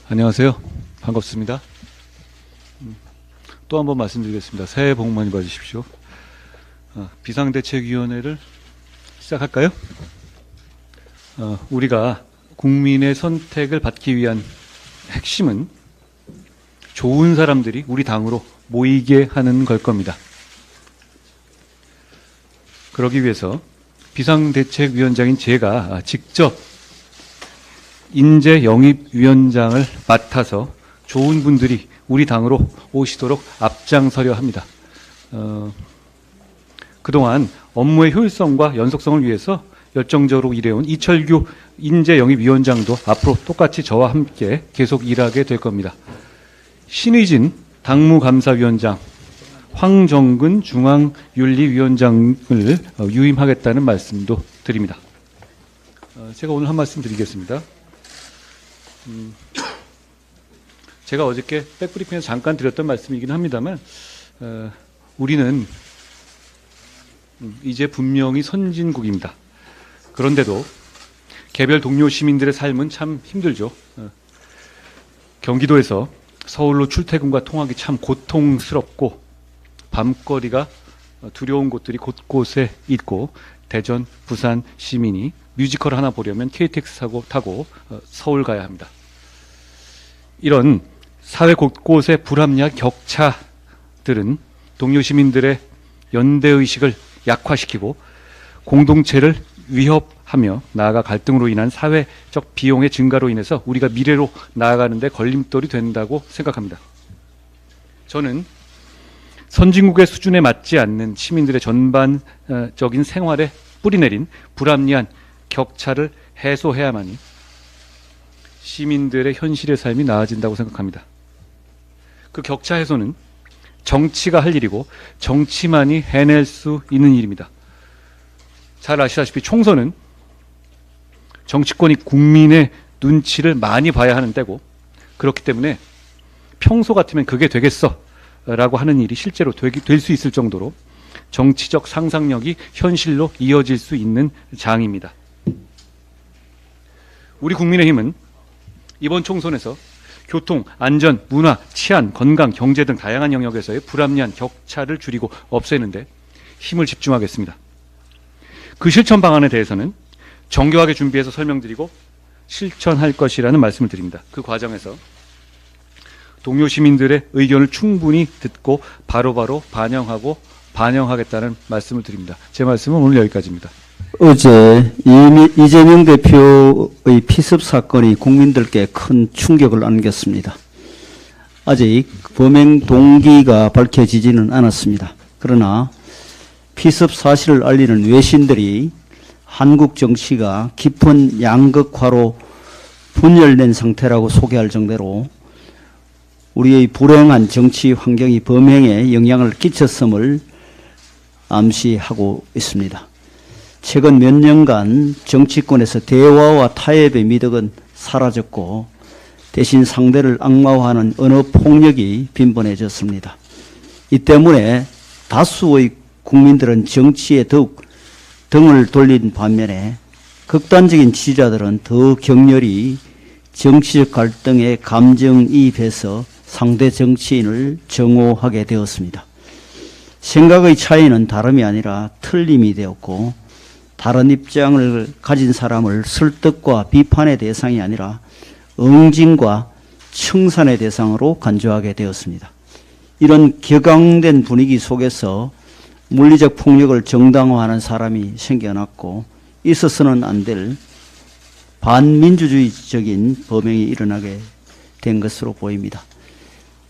안녕하세요. 반갑습니다. 또 한 번 말씀드리겠습니다. 새해 복 많이 받으십시오. 비상대책위원회를 시작할까요? 우리가 국민의 선택을 받기 위한 핵심은 좋은 사람들이 우리 당으로 모이게 하는 걸 겁니다. 그러기 위해서 비상대책위원장인 제가 직접 인재영입위원장을 맡아서 좋은 분들이 우리 당으로 오시도록 앞장서려 합니다. 그동안 업무의 효율성과 연속성을 위해서 열정적으로 일해온 이철규 인재영입위원장도 앞으로 똑같이 저와 함께 계속 일하게 될 겁니다. 신의진 당무감사위원장, 황정근 중앙윤리위원장을 유임하겠다는 말씀도 드립니다. 제가 오늘 한 말씀 드리겠습니다. 제가 어저께 백브리핑에서 잠깐 드렸던 말씀이긴 합니다만 우리는 이제 분명히 선진국입니다. 그런데도 개별 동료 시민들의 삶은 참 힘들죠. 경기도에서 서울로 출퇴근과 통학이 참 고통스럽고 밤거리가 두려운 곳들이 곳곳에 있고 대전, 부산 시민이 뮤지컬 하나 보려면 KTX 타고 서울 가야 합니다. 이런 사회 곳곳의 불합리한 격차들은 동료 시민들의 연대의식을 약화시키고 공동체를 위협하며 나아가 갈등으로 인한 사회적 비용의 증가로 인해서 우리가 미래로 나아가는 데 걸림돌이 된다고 생각합니다. 저는 선진국의 수준에 맞지 않는 시민들의 전반적인 생활에 뿌리내린 불합리한 격차를 해소해야만이 시민들의 현실의 삶이 나아진다고 생각합니다. 그 격차 해소는 정치가 할 일이고 정치만이 해낼 수 있는 일입니다. 잘 아시다시피 총선은 정치권이 국민의 눈치를 많이 봐야 하는 때고 그렇기 때문에 평소 같으면 그게 되겠어 라고 하는 일이 실제로 될 수 있을 정도로 정치적 상상력이 현실로 이어질 수 있는 장입니다. 우리 국민의힘은 이번 총선에서 교통, 안전, 문화, 치안, 건강, 경제 등 다양한 영역에서의 불합리한 격차를 줄이고 없애는데 힘을 집중하겠습니다. 그 실천 방안에 대해서는 정교하게 준비해서 설명드리고 실천할 것이라는 말씀을 드립니다. 그 과정에서 동료 시민들의 의견을 충분히 듣고 바로바로 반영하겠다는 말씀을 드립니다. 제 말씀은 오늘 여기까지입니다. 어제 이재명 대표의 피습 사건이 국민들께 큰 충격을 안겼습니다. 아직 범행 동기가 밝혀지지는 않았습니다. 그러나 피습 사실을 알리는 외신들이 한국 정치가 깊은 양극화로 분열된 상태라고 소개할 정도로 우리의 불행한 정치 환경이 범행에 영향을 끼쳤음을 암시하고 있습니다. 최근 몇 년간 정치권에서 대화와 타협의 미덕은 사라졌고 대신 상대를 악마화하는 언어 폭력이 빈번해졌습니다. 이 때문에 다수의 국민들은 정치에 더욱 등을 돌린 반면에 극단적인 지지자들은 더 격렬히 정치적 갈등에 감정이입해서 상대 정치인을 정오하게 되었습니다. 생각의 차이는 다름이 아니라 틀림이 되었고 다른 입장을 가진 사람을 설득과 비판의 대상이 아니라 응징과 청산의 대상으로 간주하게 되었습니다. 이런 격앙된 분위기 속에서 물리적 폭력을 정당화하는 사람이 생겨났고 있어서는 안 될 반민주주의적인 범행이 일어나게 된 것으로 보입니다.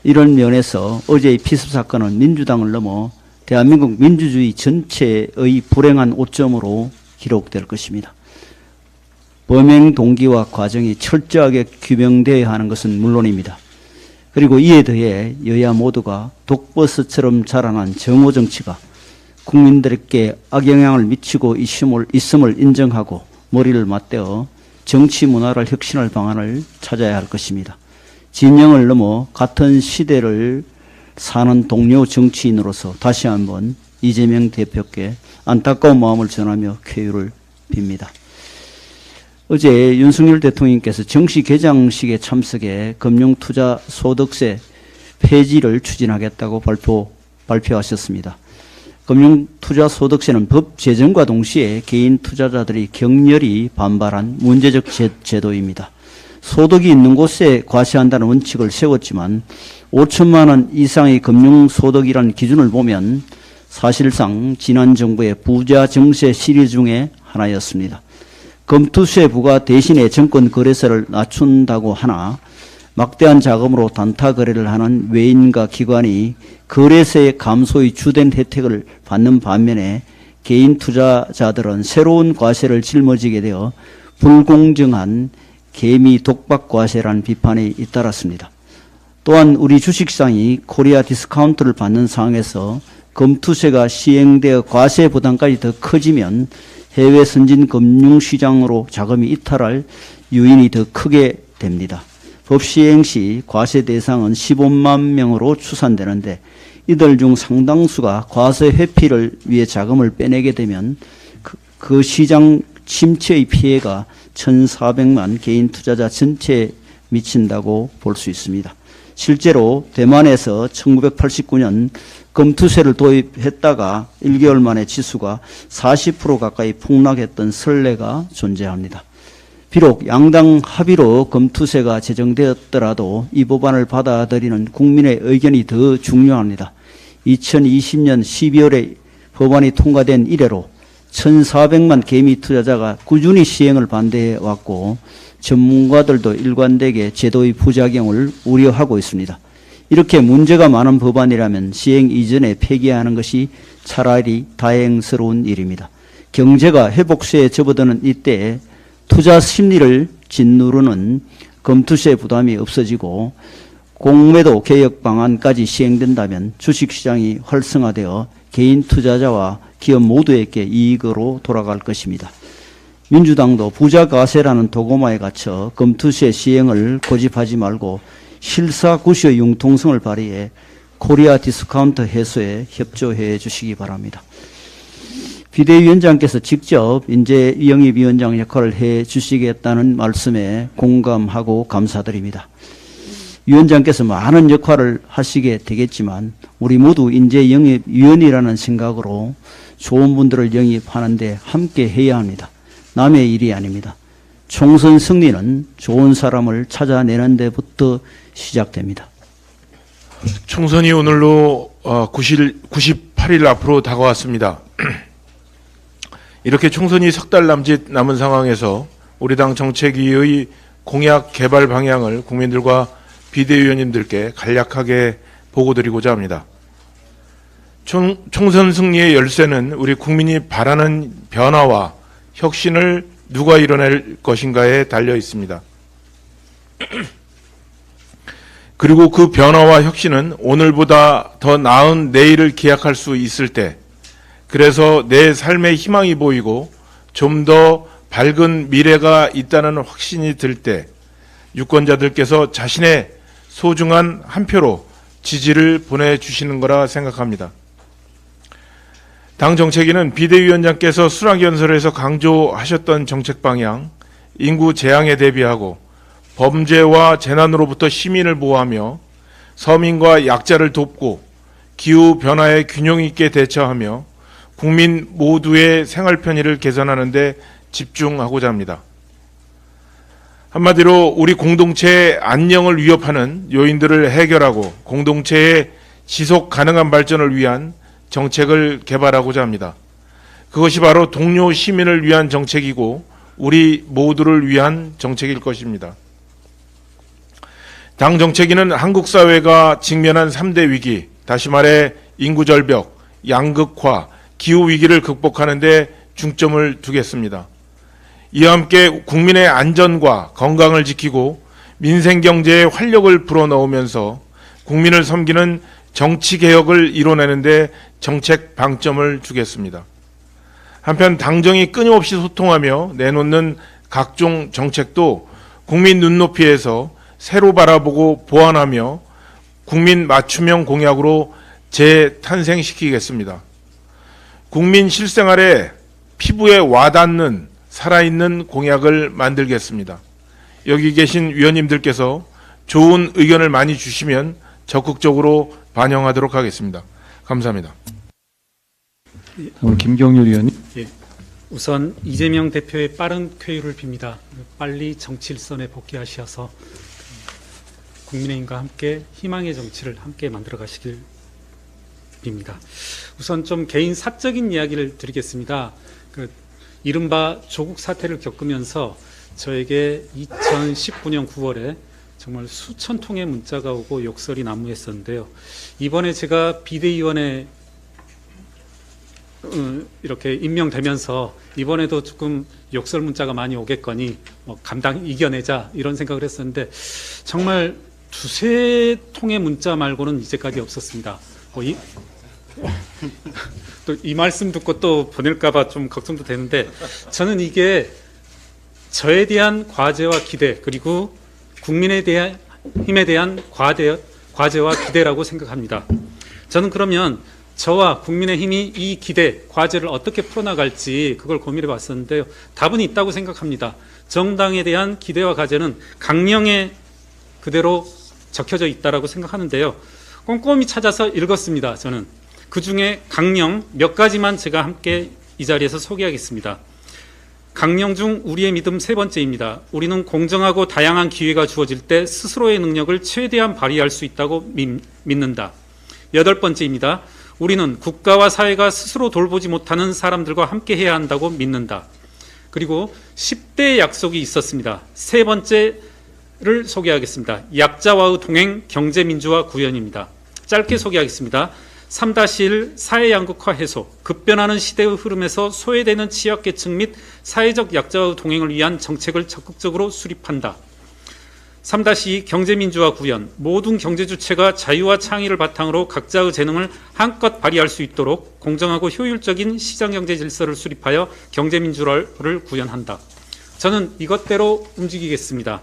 이런 면에서 어제의 피습 사건은 민주당을 넘어 대한민국 민주주의 전체의 불행한 오점으로 기록될 것입니다. 범행 동기와 과정이 철저하게 규명되어야 하는 것은 물론입니다. 그리고 이에 더해 여야 모두가 독버섯처럼 자라난 정오 정치가 국민들에게 악영향을 미치고 있음을 인정하고 머리를 맞대어 정치 문화를 혁신할 방안을 찾아야 할 것입니다. 진영을 넘어 같은 시대를 사는 동료 정치인으로서 다시 한번 이재명 대표께 안타까운 마음을 전하며 쾌유를 빕니다. 어제 윤석열 대통령께서 정시 개장식에 참석해 금융투자소득세 폐지를 추진하겠다고 발표하셨습니다. 금융투자소득세는 법 제정과 동시에 개인 투자자들이 격렬히 반발한 문제적 제도입니다. 소득이 있는 곳에 과세한다는 원칙을 세웠지만 5천만 원 이상의 금융소득이라는 기준을 보면 사실상 지난 정부의 부자 정세 시리 중에 하나였습니다. 금투세 부과 대신에 정권 거래세를 낮춘다고 하나 막대한 자금으로 단타 거래를 하는 외인과 기관이 거래세 감소의 주된 혜택을 받는 반면에 개인 투자자들은 새로운 과세를 짊어지게 되어 불공정한 개미 독박 과세라는 비판이 잇따랐습니다. 또한 우리 주식시장이 코리아 디스카운트를 받는 상황에서 금투세가 시행되어 과세 부담까지 더 커지면 해외 선진 금융시장으로 자금이 이탈할 요인이 더 크게 됩니다. 법 시행 시 과세 대상은 15만 명으로 추산되는데 이들 중 상당수가 과세 회피를 위해 자금을 빼내게 되면 그 시장 침체의 피해가 1,400만 개인 투자자 전체에 미친다고 볼 수 있습니다. 실제로 대만에서 1989년 금투세를 도입했다가 1개월 만에 지수가 40% 가까이 폭락했던 선례가 존재합니다. 비록 양당 합의로 금투세가 제정되었더라도 이 법안을 받아들이는 국민의 의견이 더 중요합니다. 2020년 12월에 법안이 통과된 이래로 1,400만 개미 투자자가 꾸준히 시행을 반대해 왔고 전문가들도 일관되게 제도의 부작용을 우려하고 있습니다. 이렇게 문제가 많은 법안이라면 시행 이전에 폐기하는 것이 차라리 다행스러운 일입니다. 경제가 회복세에 접어드는 이때에 투자 심리를 짓누르는 금투세 부담이 없어지고 공매도 개혁 방안까지 시행된다면 주식시장이 활성화되어 개인 투자자와 기업 모두에게 이익으로 돌아갈 것입니다. 민주당도 부자가세라는 도구마에 갇혀 금투세 시행을 고집하지 말고 실사구시의 융통성을 발휘해 코리아 디스카운트 해소에 협조해 주시기 바랍니다. 비대위원장께서 직접 인재영입위원장 역할을 해 주시겠다는 말씀에 공감하고 감사드립니다. 위원장께서 많은 역할을 하시게 되겠지만 우리 모두 인재영입위원이라는 생각으로 좋은 분들을 영입하는데 함께 해야 합니다. 남의 일이 아닙니다. 총선 승리는 좋은 사람을 찾아내는 데부터 시작됩니다. 총선이 오늘로 98일 앞으로 다가왔습니다. 이렇게 총선이 석 달 남짓 남은 상황에서 우리 당 정책위의 공약 개발 방향을 국민들과 비대위원님들께 간략하게 보고드리고자 합니다. 총선 승리의 열쇠는 우리 국민이 바라는 변화와 혁신을 누가 이뤄낼 것인가에 달려 있습니다. 그리고 그 변화와 혁신은 오늘보다 더 나은 내일을 기약할 수 있을 때, 그래서 내 삶에 희망이 보이고 좀 더 밝은 미래가 있다는 확신이 들 때 유권자들께서 자신의 소중한 한 표로 지지를 보내주시는 거라 생각합니다. 당 정책위는 비대위원장께서 수락연설에서 강조하셨던 정책 방향, 인구 재앙에 대비하고 범죄와 재난으로부터 시민을 보호하며 서민과 약자를 돕고 기후변화에 균형 있게 대처하며 국민 모두의 생활 편의를 개선하는 데 집중하고자 합니다. 한마디로 우리 공동체의 안녕을 위협하는 요인들을 해결하고 공동체의 지속 가능한 발전을 위한 정책을 개발하고자 합니다. 그것이 바로 동료 시민을 위한 정책이고 우리 모두를 위한 정책일 것입니다. 당 정책위는 한국 사회가 직면한 3대 위기, 다시 말해 인구절벽, 양극화, 기후위기를 극복하는 데 중점을 두겠습니다. 이와 함께 국민의 안전과 건강을 지키고 민생경제에 활력을 불어넣으면서 국민을 섬기는 정치개혁을 이뤄내는 데 정책 방점을 주겠습니다. 한편 당정이 끊임없이 소통하며 내놓는 각종 정책도 국민 눈높이에서 새로 바라보고 보완하며 국민 맞춤형 공약으로 재탄생시키겠습니다. 국민 실생활에 피부에 와닿는 살아있는 공약을 만들겠습니다. 여기 계신 위원님들께서 좋은 의견을 많이 주시면 적극적으로 반영하도록 하겠습니다. 감사합니다. 오늘 김경률 의원님. 예. 우선 이재명 대표의 빠른 쾌유를 빕니다. 빨리 정치 일선에 복귀하셔서 국민의힘과 함께 희망의 정치를 함께 만들어 가시길 빕니다. 우선 좀 개인 사적인 이야기를 드리겠습니다. 이른바 조국 사태를 겪으면서 저에게 2019년 9월에 정말 수천 통의 문자가 오고 욕설이 난무했었는데요. 이번에 제가 비대위원회 이렇게 임명되면서 이번에도 조금 욕설 문자가 많이 오겠거니 감당 이겨내자 이런 생각을 했었는데 정말 두세 통의 문자 말고는 이제까지 없었습니다. 또 이 말씀 듣고 또 보낼까봐 좀 걱정도 되는데 저는 이게 저에 대한 과제와 기대 그리고 국민에 대한 힘에 대한 과제와 기대라고 생각합니다. 저는 그러면 저와 국민의힘이 이 기대, 과제를 어떻게 풀어나갈지 그걸 고민해 봤었는데요. 답은 있다고 생각합니다. 정당에 대한 기대와 과제는 강령에 그대로 적혀져 있다고 생각하는데요. 꼼꼼히 찾아서 읽었습니다. 저는 그중에 강령 몇 가지만 제가 함께 이 자리에서 소개하겠습니다. 강령 중 우리의 믿음 세 번째입니다. 우리는 공정하고 다양한 기회가 주어질 때 스스로의 능력을 최대한 발휘할 수 있다고 믿는다. 여덟 번째입니다. 우리는 국가와 사회가 스스로 돌보지 못하는 사람들과 함께 해야 한다고 믿는다. 그리고 10대의 약속이 있었습니다. 세 번째를 소개하겠습니다. 약자와의 동행, 경제민주화 구현입니다. 짧게 소개하겠습니다. 3-1 사회 양극화 해소, 급변하는 시대의 흐름에서 소외되는 취약계층 및 사회적 약자와의 동행을 위한 정책을 적극적으로 수립한다. 3-2 경제민주화 구현, 모든 경제주체가 자유와 창의를 바탕으로 각자의 재능을 한껏 발휘할 수 있도록 공정하고 효율적인 시장경제 질서를 수립하여 경제민주화를 구현한다. 저는 이것대로 움직이겠습니다.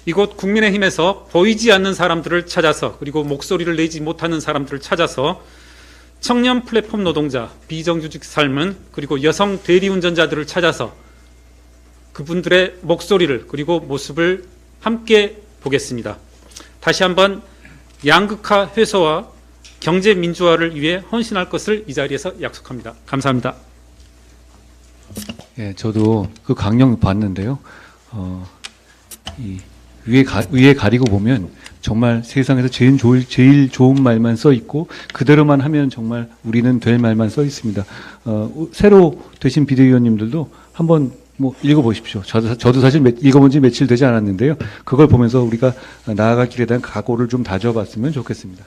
이곳 국민의힘에서 보이지 않는 사람들을 찾아서 그리고 목소리를 내지 못하는 사람들을 찾아서 청년 플랫폼 노동자, 비정규직 삶은 그리고 여성 대리운전자들을 찾아서 그분들의 목소리를 그리고 모습을 함께 보겠습니다. 다시 한번 양극화 해소와 경제 민주화를 위해 헌신할 것을 이 자리에서 약속합니다. 감사합니다. 예, 저도 그 강령 봤는데요. 이 위에 가리고 보면 정말 세상에서 제일 좋은 말만 써 있고 그대로만 하면 정말 우리는 될 말만 써 있습니다. 새로 되신 비대위원님들도 한번 읽어보십시오. 저도 사실 읽어본 지 며칠 되지 않았는데요. 그걸 보면서 우리가 나아갈 길에 대한 각오를 좀 다져봤으면 좋겠습니다.